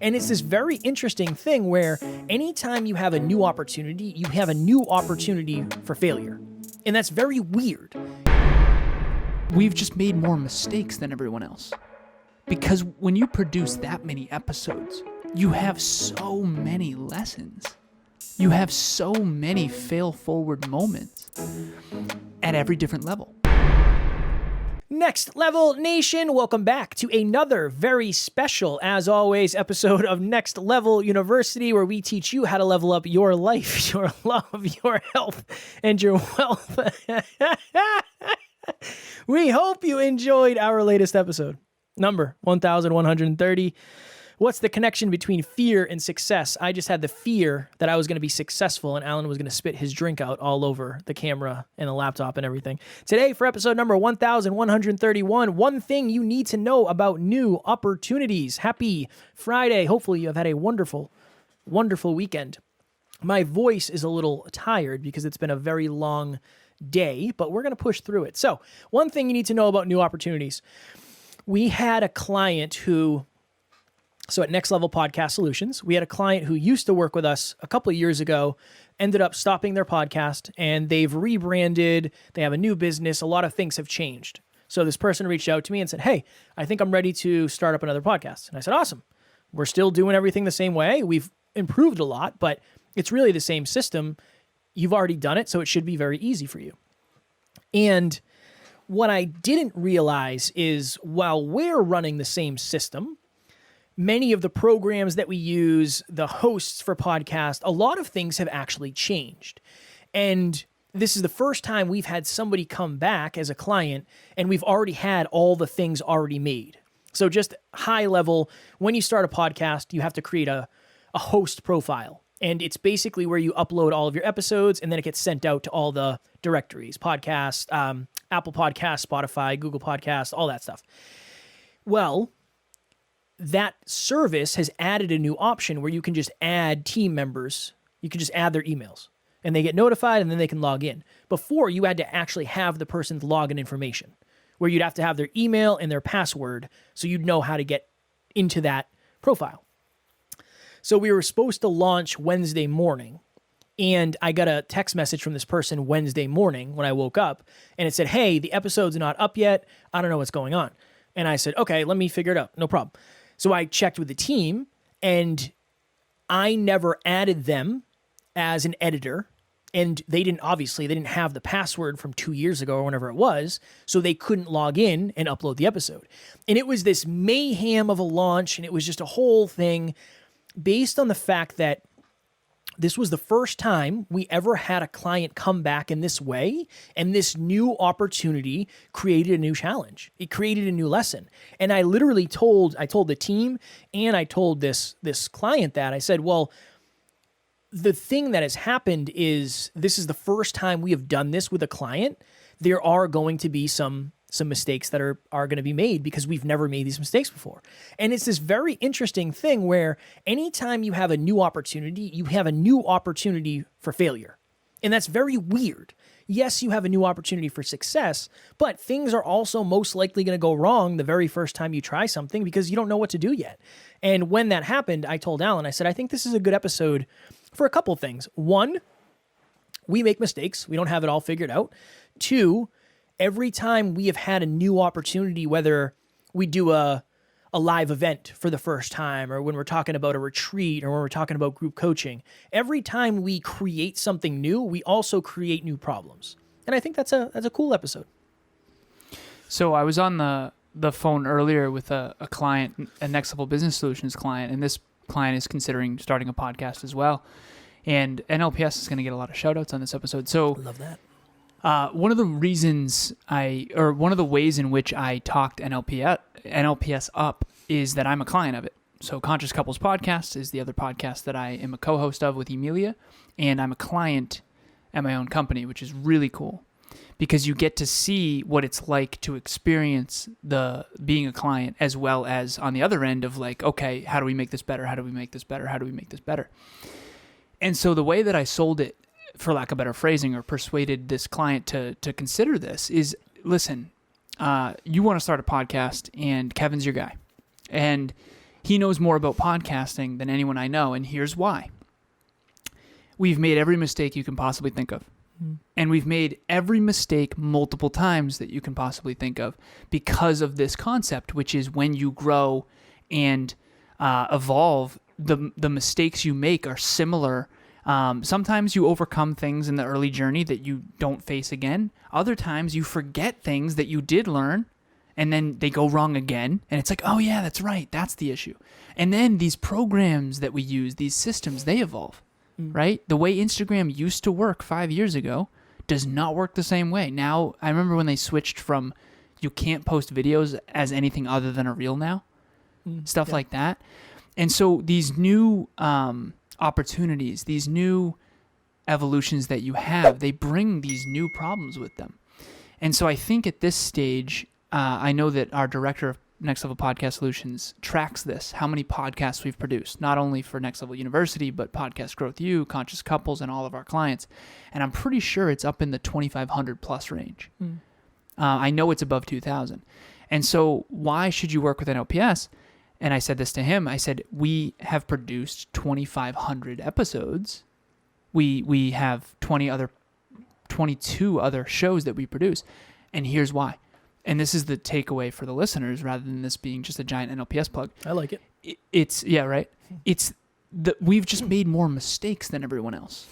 And it's this very interesting thing where anytime you have a new opportunity, you have a new opportunity for failure. And that's very weird. We've just made more mistakes than everyone else. Because when you produce that many episodes, you have so many lessons. You have so many fail-forward moments at every different level. Next Level Nation, welcome back to another very special, as always, episode of Next Level University, where we teach you how to level up your life, your love, your health, and your wealth. We hope you enjoyed our latest episode, number 1130. What's the connection between fear and success? I just had the fear that I was going to be successful and Alan was going to spit his drink out all over the camera and the laptop and everything. Today, for episode number 1131, one thing you need to know about new opportunities. Happy Friday. Hopefully you have had a wonderful, wonderful weekend. My voice is a little tired because it's been a very long day, but we're going to push through it. So, one thing you need to know about new opportunities. We had a client who... So at Next Level Podcast Solutions, we had a client who used to work with us a couple of years ago, ended up stopping their podcast, and they've rebranded. They have a new business. A lot of things have changed. So this person reached out to me and said, hey, I think I'm ready to start up another podcast. And I said, awesome. We're still doing everything the same way. We've improved a lot, but it's really the same system. You've already done it, so it should be very easy for you. And what I didn't realize is while we're running the same system, many of the programs that we use, the hosts for podcasts, a lot of things have actually changed. And this is the first time we've had somebody come back as a client and we've already had all the things already made. So just high level, when you start a podcast, you have to create a host profile. And it's basically where you upload all of your episodes and then it gets sent out to all the directories, podcasts, Apple Podcasts, Spotify, Google Podcasts, all that stuff. Well, that service has added a new option where you can just add team members. You can just add their emails and they get notified and then they can log in. Before, you had to actually have the person's login information where you'd have to have their email and their password so you'd know how to get into that profile. So we were supposed to launch Wednesday morning and I got a text message from this person Wednesday morning when I woke up and it said, hey, the episode's not up yet. I don't know what's going on. And I said, okay, let me figure it out. No problem. So I checked with the team and I never added them as an editor and they didn't have the password from 2 years ago or whenever it was, so they couldn't log in and upload the episode. And it was this mayhem of a launch and it was just a whole thing based on the fact that this was the first time we ever had a client come back in this way, and this new opportunity created a new challenge. It created a new lesson. And I literally told the team and I told this client that I said, well, the thing that has happened is this is the first time we have done this with a client. There are going to be some mistakes that are going to be made because we've never made these mistakes before. And it's this very interesting thing where anytime you have a new opportunity, you have a new opportunity for failure. And that's very weird. Yes, you have a new opportunity for success, but things are also most likely going to go wrong the very first time you try something because you don't know what to do yet. And when that happened, I told Alan, I said, I think this is a good episode for a couple of things. One, we make mistakes. We don't have it all figured out. Two, every time we have had a new opportunity, whether we do a live event for the first time or when we're talking about a retreat or when we're talking about group coaching, every time we create something new, we also create new problems. And I think that's a cool episode. So I was on the phone earlier with a client, a Next Level Business Solutions client, and this client is considering starting a podcast as well. And NLPS is going to get a lot of shout outs on this episode. So I love that. One of the ways in which I talked NLPS up is that I'm a client of it. So Conscious Couples Podcast is the other podcast that I am a co-host of with Emilia, and I'm a client at my own company, which is really cool because you get to see what it's like to experience being a client as well as on the other end of like, okay, how do we make this better? How do we make this better? How do we make this better? And so the way that I sold it, for lack of better phrasing, or persuaded this client to consider this is, listen, you want to start a podcast and Kevin's your guy. And He knows more about podcasting than anyone I know, and here's why. We've made every mistake you can possibly think of. And we've made every mistake multiple times that you can possibly think of because of this concept, which is when you grow and evolve, the mistakes you make are similar. Sometimes you overcome things in the early journey that you don't face again. Other times you forget things that you did learn, and then they go wrong again. And it's like, oh yeah, that's right. That's the issue. And then these programs that we use, these systems, they evolve. Right? The way Instagram used to work 5 years ago does not work the same way. Now, I remember when they switched from you can't post videos as anything other than a reel now, stuff like that. And so these new opportunities, these new evolutions that you have, they bring these new problems with them. And so I think at this stage, I know that our director of Next Level Podcast Solutions tracks this, how many podcasts we've produced, not only for Next Level University, but Podcast Growth U, Conscious Couples, and all of our clients. And I'm pretty sure it's up in the 2,500 plus range. I know it's above 2,000. And so why should you work with NLPS? And I said this to him. I said, we have produced 2,500 episodes. We have 22 other shows that we produce. And here's why. And this is the takeaway for the listeners, rather than this being just a giant NLPS plug. I like it. It's yeah, right. It's we've just made more mistakes than everyone else,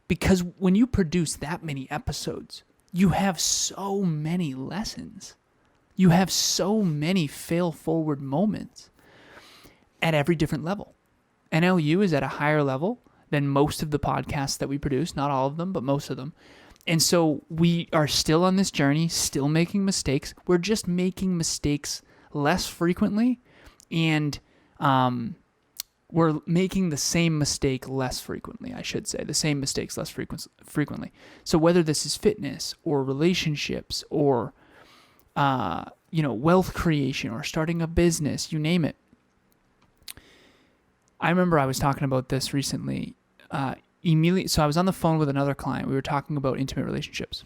because when you produce that many episodes, you have so many lessons, you have so many fail forward moments at every different level. NLU is at a higher level than most of the podcasts that we produce, not all of them, but most of them. And so we are still on this journey, still making mistakes. We're just making mistakes less frequently, and we're making the same mistake less frequently, I should say. The same mistakes less frequently. So whether this is fitness or relationships or wealth creation or starting a business, you name it. I remember I was talking about this recently. So I was on the phone with another client. We were talking about intimate relationships.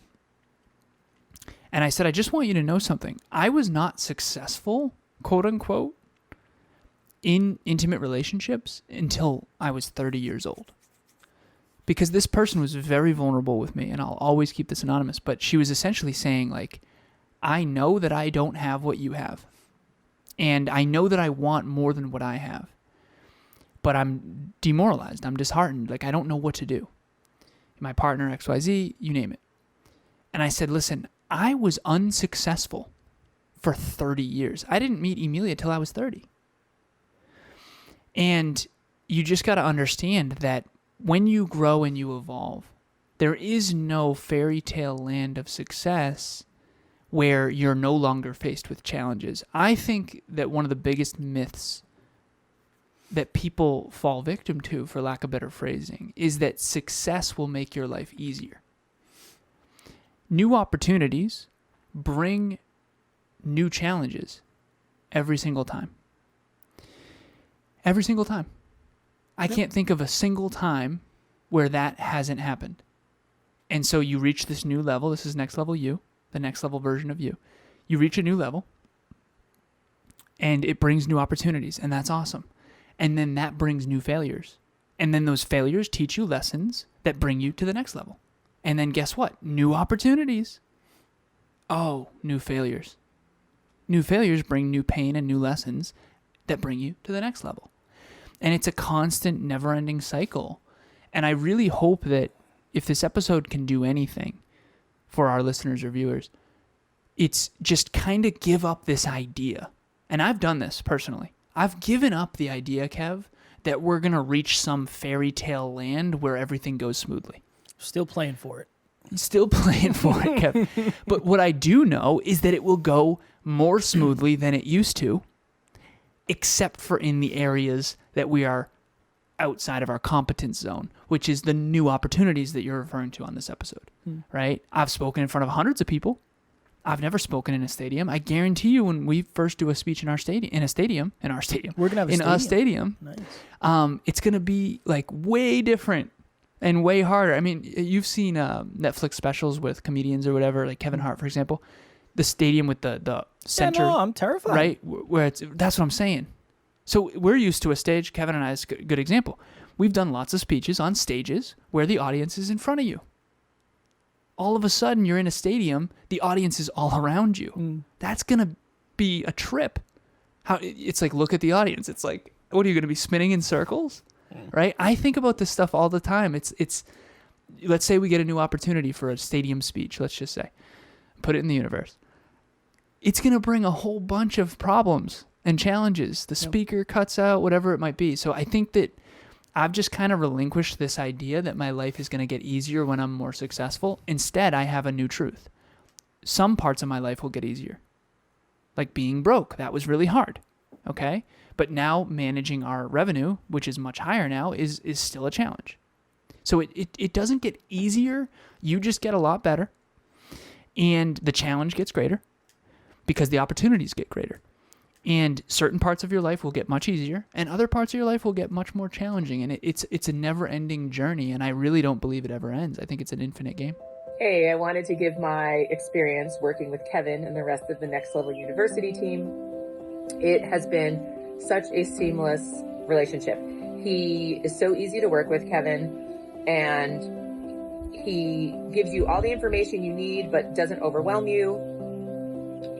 And I said, I just want you to know something. I was not successful, quote unquote, in intimate relationships until I was 30 years old. Because this person was very vulnerable with me, and I'll always keep this anonymous, but she was essentially saying, like, I know that I don't have what you have. And I know that I want more than what I have. But I'm demoralized. I'm disheartened. Like, I don't know what to do. My partner, XYZ, you name it. And I said, listen, I was unsuccessful for 30 years. I didn't meet Emilia till I was 30. And you just got to understand that when you grow and you evolve, there is no fairy tale land of success where you're no longer faced with challenges. I think that one of the biggest myths that people fall victim to, for lack of better phrasing, is that success will make your life easier. New opportunities bring new challenges every single time. Every single time. I can't think of a single time where that hasn't happened. And so you reach this new level. This is next level you, the next level version of you. You reach a new level, and it brings new opportunities, and that's awesome. And then that brings new failures. And then those failures teach you lessons that bring you to the next level. And then guess what? New opportunities. Oh, new failures. New failures bring new pain and new lessons that bring you to the next level. And it's a constant, never-ending cycle. And I really hope that if this episode can do anything for our listeners or viewers, it's just kind of give up this idea. And I've done this personally. I've given up the idea, Kev, that we're going to reach some fairy tale land where everything goes smoothly. Still playing for it. Still playing for it, Kev. But what I do know is that it will go more smoothly than it used to, except for in the areas that we are outside of our competence zone, which is the new opportunities that you're referring to on this episode, right? I've spoken in front of hundreds of people. I've never spoken in a stadium. I guarantee you, when we first do a speech in our stadium, we're gonna have a stadium. Nice. It's gonna be like way different and way harder. I mean, you've seen Netflix specials with comedians or whatever, like Kevin Hart, for example. The stadium with the center. Yeah, no, I'm terrified. Right, that's what I'm saying. So we're used to a stage. Kevin and I is a good example. We've done lots of speeches on stages where the audience is in front of you. All of a sudden, you're in a stadium, the audience is all around you. That's going to be a trip. It's like, look at the audience. It's like, what are you going to be spinning in circles? Right? I think about this stuff all the time. It's let's say we get a new opportunity for a stadium speech, let's just say. Put it in the universe. It's going to bring a whole bunch of problems and challenges. The speaker cuts out, whatever it might be. So I think that I've just kind of relinquished this idea that my life is going to get easier when I'm more successful. Instead, I have a new truth. Some parts of my life will get easier. Like being broke. That was really hard. Okay? But now managing our revenue, which is much higher now, is still a challenge. So it doesn't get easier. You just get a lot better. And the challenge gets greater because the opportunities get greater. And certain parts of your life will get much easier, and other parts of your life will get much more challenging. And it's a never-ending journey, and I really don't believe it ever ends. I think it's an infinite game. Hey, I wanted to give my experience working with Kevin and the rest of the Next Level University team. It has been such a seamless relationship. He is so easy to work with, Kevin, and he gives you all the information you need, but doesn't overwhelm you.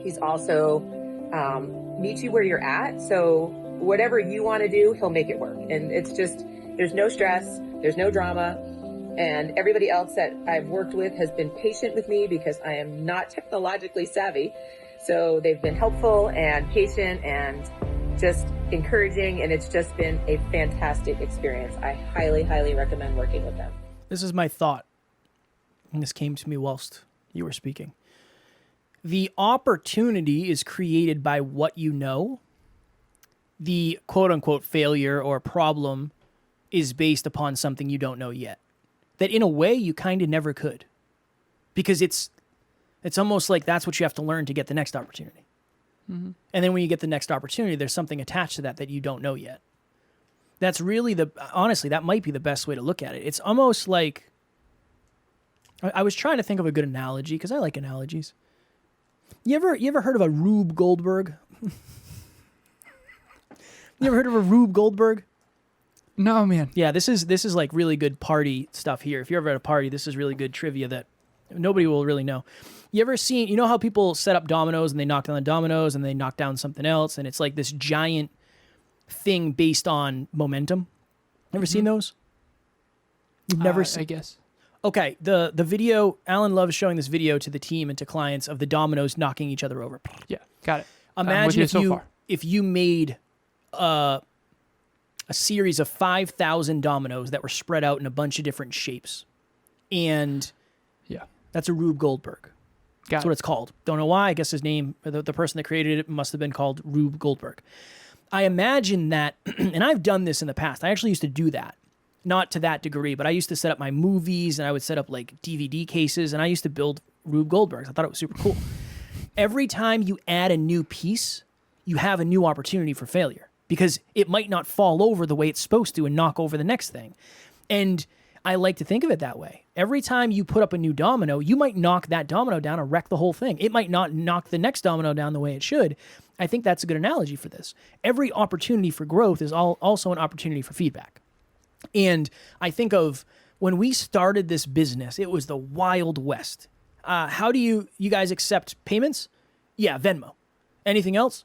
He's also meet you where you're at. So whatever you want to do, he'll make it work. And it's just, there's no stress, there's no drama. And everybody else that I've worked with has been patient with me because I am not technologically savvy. So they've been helpful and patient and just encouraging. And it's just been a fantastic experience. I highly, highly recommend working with them. This is my thought. And this came to me whilst you were speaking. The opportunity is created by what you know. The quote-unquote failure or problem is based upon something you don't know yet. That in a way you kind of never could. Because it's almost like that's what you have to learn to get the next opportunity. Mm-hmm. And then when you get the next opportunity, there's something attached to that you don't know yet. That's really honestly, that might be the best way to look at it. It's almost like, I was trying to think of a good analogy because I like analogies. You ever heard of a Rube Goldberg? You ever heard of a Rube Goldberg? No, man. Yeah, this is like really good party stuff here. If you're ever at a party, this is really good trivia that nobody will really know. You know how people set up dominoes and they knock down the dominoes and they knock down something else and it's like this giant thing based on momentum? Ever seen those? You've never seen? I guess. Okay, the video, Alan loves showing this video to the team and to clients of the dominoes knocking each other over. Yeah, got it. Imagine if you made a series of 5,000 dominoes that were spread out in a bunch of different shapes. And that's a Rube Goldberg. That's what it's called. Don't know why. I guess his name, the person that created it must have been called Rube Goldberg. I imagine that, and I've done this in the past. I actually used to do that. Not to that degree, but I used to set up my movies and I would set up like DVD cases and I used to build Rube Goldbergs. I thought it was super cool. Every time you add a new piece, you have a new opportunity for failure because it might not fall over the way it's supposed to and knock over the next thing. And I like to think of it that way. Every time you put up a new domino, you might knock that domino down and wreck the whole thing. It might not knock the next domino down the way it should. I think that's a good analogy for this. Every opportunity for growth is also an opportunity for feedback. And I think of when we started this business, it was the Wild West. How do you guys accept payments? Yeah, Venmo. Anything else?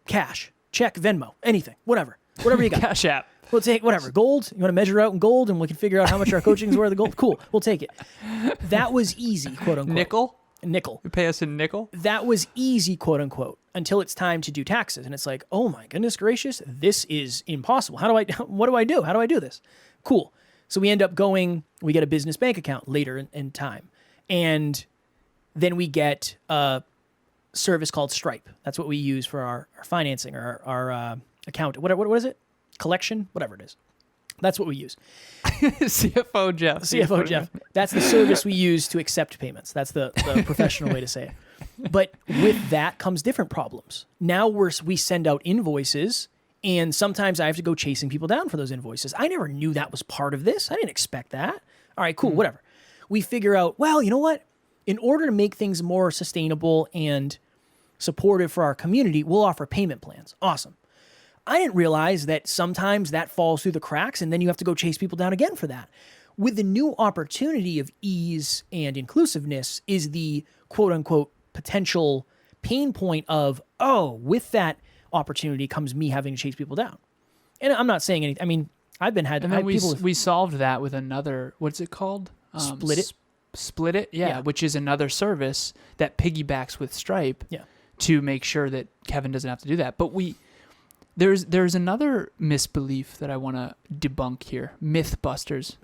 Cash, check, Venmo, anything, whatever you got. Cash app. We'll take whatever. Gold, you want to measure out in gold and we can figure out how much our coaching is worth of gold? Cool, we'll take it. That was easy, quote unquote. Nickel. You pay us in nickel? That was easy, quote unquote, until it's time to do taxes. And it's like, oh my goodness gracious, this is impossible. What do I do? How do I do this? Cool. So we end up we get a business bank account later in time. And then we get a service called Stripe. That's what we use for our financing or our account. What is it? Collection? Whatever it is. That's what we use. CFO Jeff. That's the service we use to accept payments. That's the professional way to say it. But with that comes different problems. Now we send out invoices, and sometimes I have to go chasing people down for those invoices. I never knew that was part of this. I didn't expect that. All right, cool, whatever. We figure out, well, you know what? In order to make things more sustainable and supportive for our community, we'll offer payment plans. Awesome. I didn't realize that sometimes that falls through the cracks and then you have to go chase people down again for that. With the new opportunity of ease and inclusiveness is the quote unquote potential pain point of, oh, with that opportunity comes me having to chase people down. And I'm not saying anything. I mean, I've been had. And then people we solved that with another. What's it called? Split It. Split It. Yeah, which is another service that piggybacks with Stripe. Yeah. To make sure that Kevin doesn't have to do that. But there's another misbelief that I want to debunk here. Mythbusters.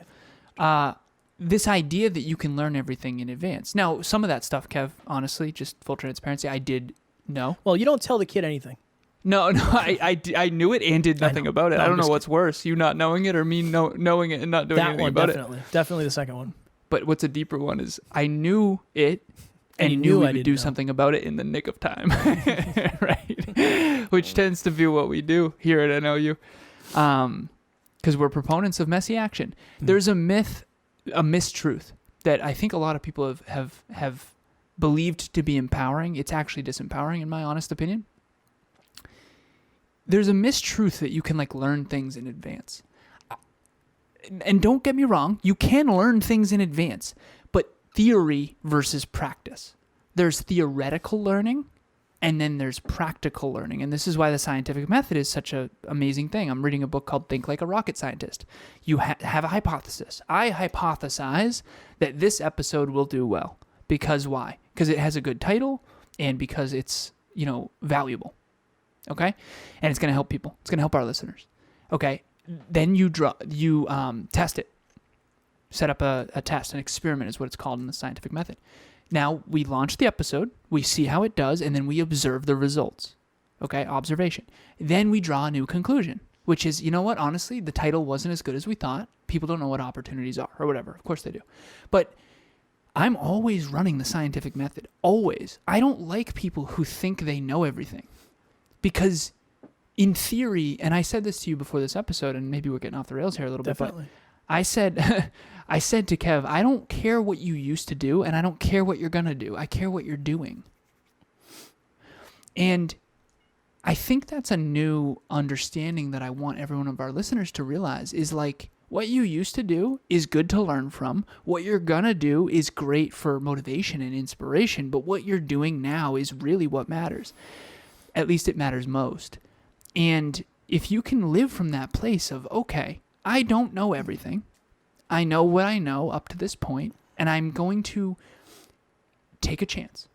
This idea that you can learn everything in advance. Now, some of that stuff, Kev, honestly, just full transparency, I did know. Well, you don't tell the kid anything. No, I knew it and did nothing about it. I don't know what's worse, you not knowing it or me knowing it and not doing anything about it. Definitely the second one. But what's a deeper one is I knew it and you knew we would do something about it in the nick of time, right? Which tends to be what we do here at NLU, because we're proponents of messy action. There's a mistruth that I think a lot of people have believed to be empowering. It's actually disempowering, in my honest opinion. There's a mistruth that you can learn things in advance. And don't get me wrong, you can learn things in advance, but theory versus practice. There's theoretical learning, and then there's practical learning. And this is why the scientific method is such an amazing thing. I'm reading a book called Think Like a Rocket Scientist. You have a hypothesis. I hypothesize that this episode will do well. Because why? Because it has a good title, and because it's, valuable. Okay? And it's going to help people. It's going to help our listeners. Okay? Then you test it. Set up a test. An experiment is what it's called in the scientific method. Now, we launch the episode, we see how it does, and then we observe the results. Okay? Observation. Then we draw a new conclusion, which is, you know what? Honestly, the title wasn't as good as we thought. People don't know what opportunities are or whatever. Of course they do. But I'm always running the scientific method. Always. I don't like people who think they know everything. Because in theory, and I said this to you before this episode, and maybe we're getting off the rails here a little bit, but I said to Kev, I don't care what you used to do, and I don't care what you're going to do. I care what you're doing. And I think that's a new understanding that I want every one of our listeners to realize is what you used to do is good to learn from. What you're going to do is great for motivation and inspiration, but what you're doing now is really what matters. At least it matters most. And if you can live from that place of, okay, I don't know everything. I know what I know up to this point, and I'm going to take a chance.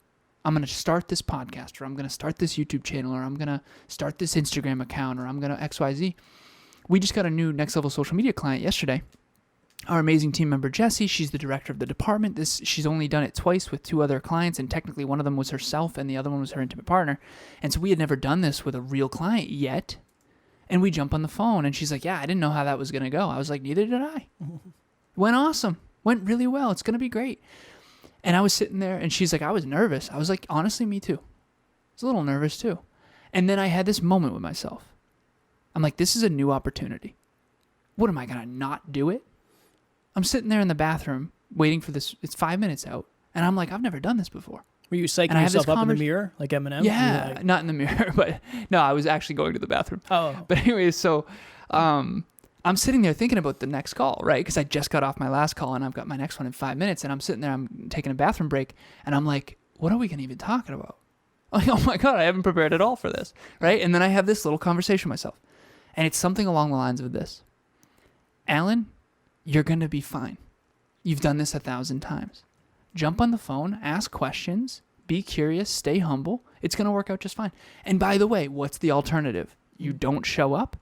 I'm going to start this podcast, or I'm going to start this YouTube channel, or I'm going to start this Instagram account, or I'm going to XYZ. We just got a new Next Level social media client yesterday. Our amazing team member, Jessie, she's the director of the department. She's only done it twice with 2 other clients, and technically one of them was herself and the other one was her intimate partner. And so we had never done this with a real client yet. And we jump on the phone, and she's like, yeah, I didn't know how that was going to go. I was like, neither did I. Went awesome. Went really well. It's going to be great. And I was sitting there, and she's like, I was nervous. I was like, honestly, me too. I was a little nervous too. And then I had this moment with myself. I'm like, this is a new opportunity. What, am I going to not do it? I'm sitting there in the bathroom waiting for this. It's 5 minutes out. And I'm like, I've never done this before. Were you psyching yourself up in the mirror like Eminem? Yeah, not in the mirror. But no, I was actually going to the bathroom. Oh. But anyway, so I'm sitting there thinking about the next call, right? Because I just got off my last call and I've got my next one in 5 minutes. And I'm sitting there, I'm taking a bathroom break. And I'm like, what are we going to even talking about? Like, oh my God, I haven't prepared at all for this, right? And then I have this little conversation with myself. And it's something along the lines of this. Alan, you're going to be fine. You've done this 1,000 times. Jump on the phone, ask questions, be curious, stay humble. It's going to work out just fine. And by the way, what's the alternative? You don't show up?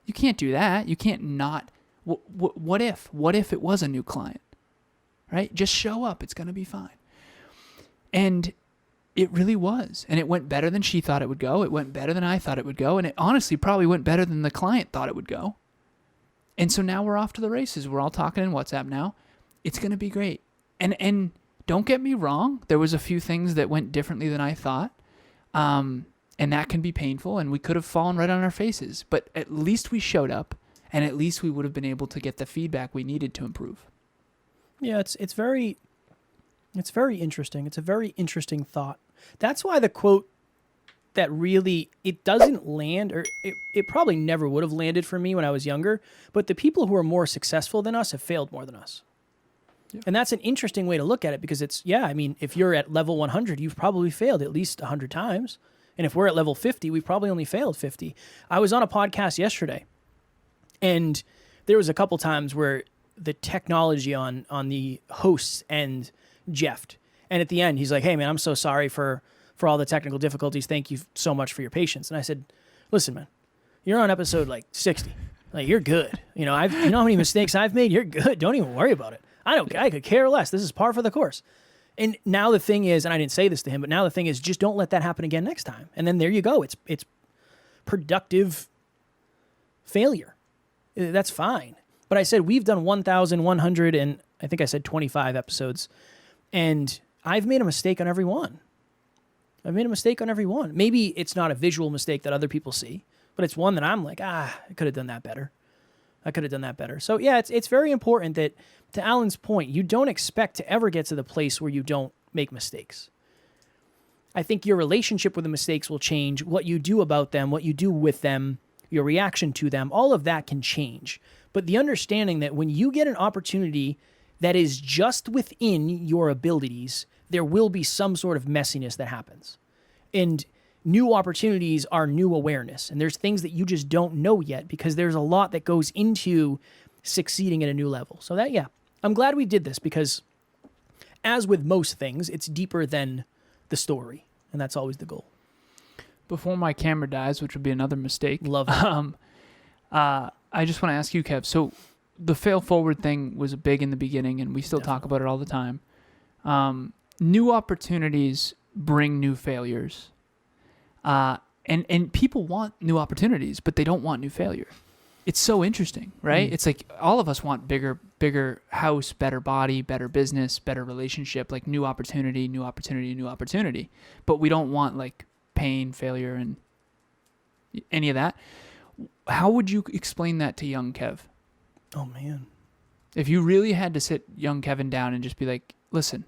You can't do that. You can't not. What if? What if it was a new client? Right? Just show up. It's going to be fine. And it really was. And it went better than she thought it would go. It went better than I thought it would go. And it honestly probably went better than the client thought it would go. And so now we're off to the races. We're all talking in WhatsApp now. It's going to be great. And don't get me wrong. There was a few things that went differently than I thought. And that can be painful. And we could have fallen right on our faces. But at least we showed up. And at least we would have been able to get the feedback we needed to improve. Yeah, it's very interesting. It's a very interesting thought. That's why the quote, that really, it doesn't land, or it probably never would have landed for me when I was younger, but the people who are more successful than us have failed more than us. Yeah. And that's an interesting way to look at it, because it's, I mean, if you're at level 100, you've probably failed at least 100 times. And if we're at level 50, we've probably only failed 50. I was on a podcast yesterday, and there was a couple times where the technology on the host's end jeffed. And at the end, he's like, hey, man, I'm so sorry for all the technical difficulties. Thank you so much for your patience. And I said, listen, man, you're on episode like 60. Like, you're good. You know how many mistakes I've made? You're good. Don't even worry about it. I could care less. This is par for the course. And now the thing is, and I didn't say this to him, but now the thing is, just don't let that happen again next time. And then there you go. It's productive failure. That's fine. But I said, we've done 1,100 and I think I said 25 episodes, and I've made a mistake on every one. Maybe it's not a visual mistake that other people see, but it's one that I'm like, I could have done that better. So yeah, it's very important that, to Alan's point, you don't expect to ever get to the place where you don't make mistakes. I think your relationship with the mistakes will change. What you do about them, what you do with them, your reaction to them, all of that can change. But the understanding that when you get an opportunity that is just within your abilities, there will be some sort of messiness that happens. And new opportunities are new awareness. And there's things that you just don't know yet, because there's a lot that goes into succeeding at a new level. So that, I'm glad we did this, because as with most things, it's deeper than the story. And that's always the goal. Before my camera dies, which would be another mistake. Love it. I just want to ask you, Kev. So the fail forward thing was big in the beginning, and we still talk about it all the time. New opportunities bring new failures. And people want new opportunities, but they don't want new failure. It's so interesting, right? It's like all of us want bigger house, better body, better business, better relationship, like new opportunity. But we don't want like pain, failure, and any of that. How would you explain that to young Kev? Oh, man. If you really had to sit young Kevin down and just be like, listen,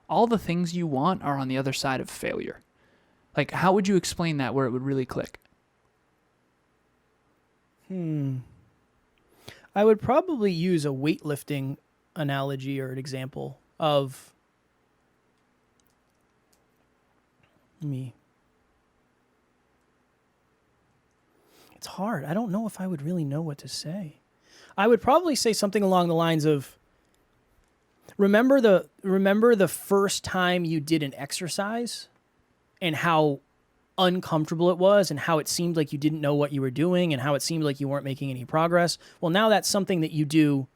all the things you want are on the other side of failure. Like, how would you explain that where it would really click? I would probably use a weightlifting analogy or an example of me. It's hard. I don't know if I would really know what to say. I would probably say something along the lines of, remember the first time you did an exercise and how uncomfortable it was and how it seemed like you didn't know what you were doing and how it seemed like you weren't making any progress. Well, now that's something that you do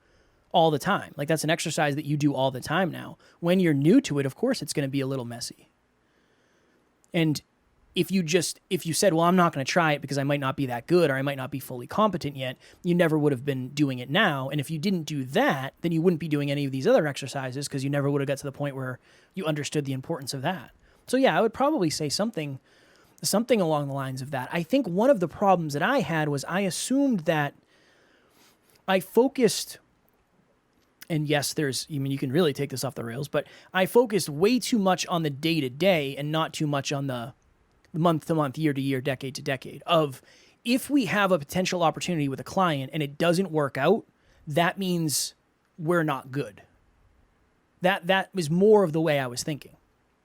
all the time. Like, that's an exercise that you do all the time now. When you're new to it, of course, it's going to be a little messy. And if you said, well, I'm not going to try it because I might not be that good or I might not be fully competent yet, you never would have been doing it now. And if you didn't do that, then you wouldn't be doing any of these other exercises because you never would have got to the point where you understood the importance of that. So yeah, I would probably say something along the lines of that. I think one of the problems that I had was I assumed that I focused, and yes, you can really take this off the rails, but I focused way too much on the day-to-day and not too much on the month-to-month, year-to-year, decade-to-decade of, if we have a potential opportunity with a client and it doesn't work out, that means we're not good. That was more of the way I was thinking.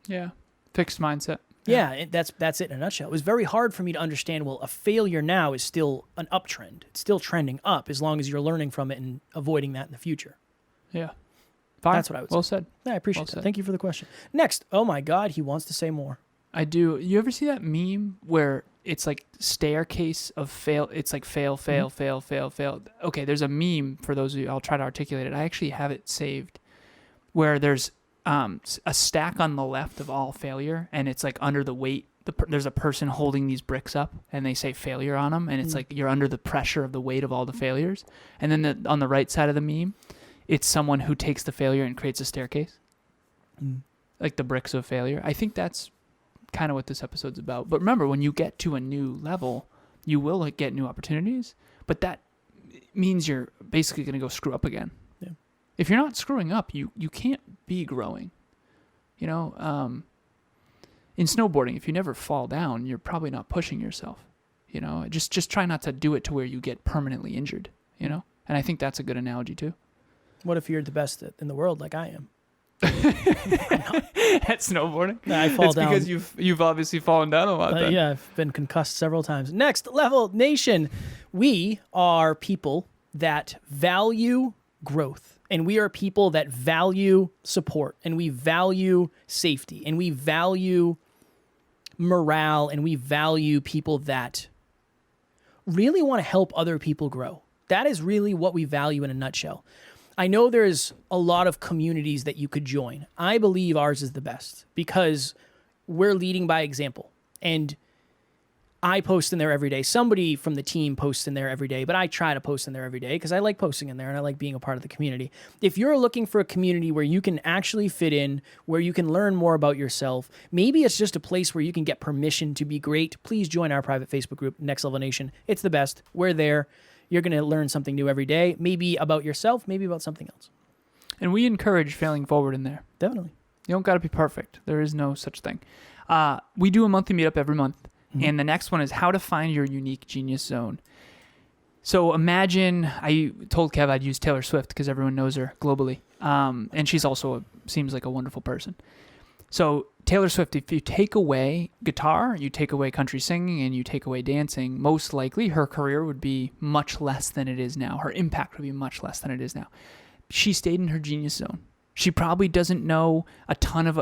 Yeah. Fixed mindset. Yeah, that's it in a nutshell. It was very hard for me to understand, well, a failure now is still an uptrend. It's still trending up as long as you're learning from it and avoiding that in the future. Yeah. Fine. That's what I would say. Well said. Yeah, I appreciate that. Thank you for the question. Next. Oh my God, he wants to say more. I do. You ever see that meme where it's like staircase of fail? It's like fail. Okay, there's a meme for those of you. I'll try to articulate it. I actually have it saved where there's a stack on the left of all failure, and it's like under the weight. There's a person holding these bricks up, and they say failure on them, and it's like you're under the pressure of the weight of all the failures. And then on the right side of the meme, it's someone who takes the failure and creates a staircase, like the bricks of failure. I think that's kind of what this episode's about. But remember, when you get to a new level, you will get new opportunities, but that means you're basically going to go screw up again. Yeah. If you're not screwing up, you can't be growing. in snowboarding, if you never fall down, you're probably not pushing yourself. Just try not to do it to where you get permanently injured, And I think that's a good analogy too. What if you're the best in the world like I am? At snowboarding? I fall down. Because you've obviously fallen down a lot. Then. Yeah, I've been concussed several times. Next level nation. We are people that value growth, and we are people that value support, and we value safety, and we value morale, and we value people that really want to help other people grow. That is really what we value in a nutshell. I know there's a lot of communities that you could join. I believe ours is the best because we're leading by example. And I post in there every day. Somebody from the team posts in there every day, but I try to post in there every day because I like posting in there and I like being a part of the community. If you're looking for a community where you can actually fit in, where you can learn more about yourself, maybe it's just a place where you can get permission to be great, please join our private Facebook group, Next Level Nation. It's the best. We're there. You're going to learn something new every day, maybe about yourself, maybe about something else. And we encourage failing forward in there. Definitely. You don't got to be perfect. There is no such thing. We do a monthly meetup every month. Mm-hmm. And the next one is how to find your unique genius zone. So imagine, I told Kev I'd use Taylor Swift because everyone knows her globally. And she's also seems like a wonderful person. So Taylor Swift, if you take away guitar, you take away country singing, and you take away dancing, most likely her career would be much less than it is now. Her impact would be much less than it is now. She stayed in her genius zone. She probably doesn't know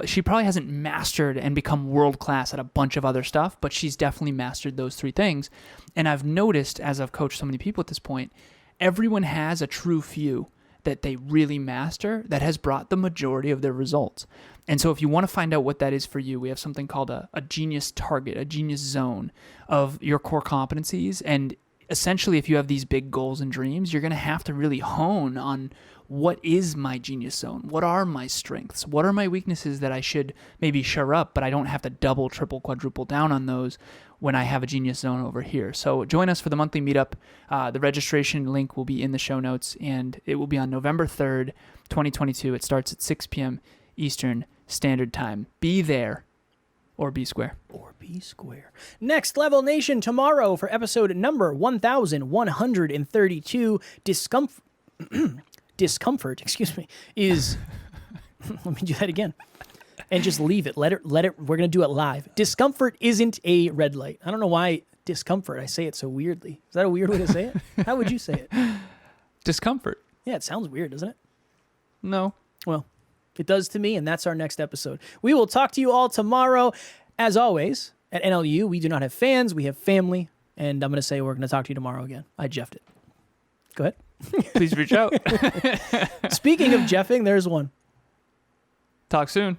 she probably hasn't mastered and become world-class at a bunch of other stuff, but she's definitely mastered those three things. And I've noticed, as I've coached so many people at this point, everyone has a true few that they really master that has brought the majority of their results. And so if you want to find out what that is for you, we have something called a genius target, a genius zone of your core competencies. And essentially, if you have these big goals and dreams, you're going to have to really hone on what is my genius zone? What are my strengths? What are my weaknesses that I should maybe shore up, but I don't have to double, triple, quadruple down on those when I have a genius zone over here. So join us for the monthly meetup. The registration link will be in the show notes, and it will be on November 3rd, 2022. It starts at 6 p.m. Eastern Standard Time. Be there or be square. Or be square. Next Level Nation tomorrow for episode number 1132. Discomfort, is let me do that again. And just leave it. Let it we're going to do it live. Discomfort isn't a red light. I don't know why discomfort. I say it so weirdly. Is that a weird way to say it? How would you say it? Discomfort. Yeah, it sounds weird, doesn't it? No. Well, it does to me, and that's our next episode. We will talk to you all tomorrow. As always, at NLU, we do not have fans. We have family. And I'm going to say we're going to talk to you tomorrow again. I jeffed it. Go ahead. Please reach out. Speaking of jeffing, there's one. Talk soon.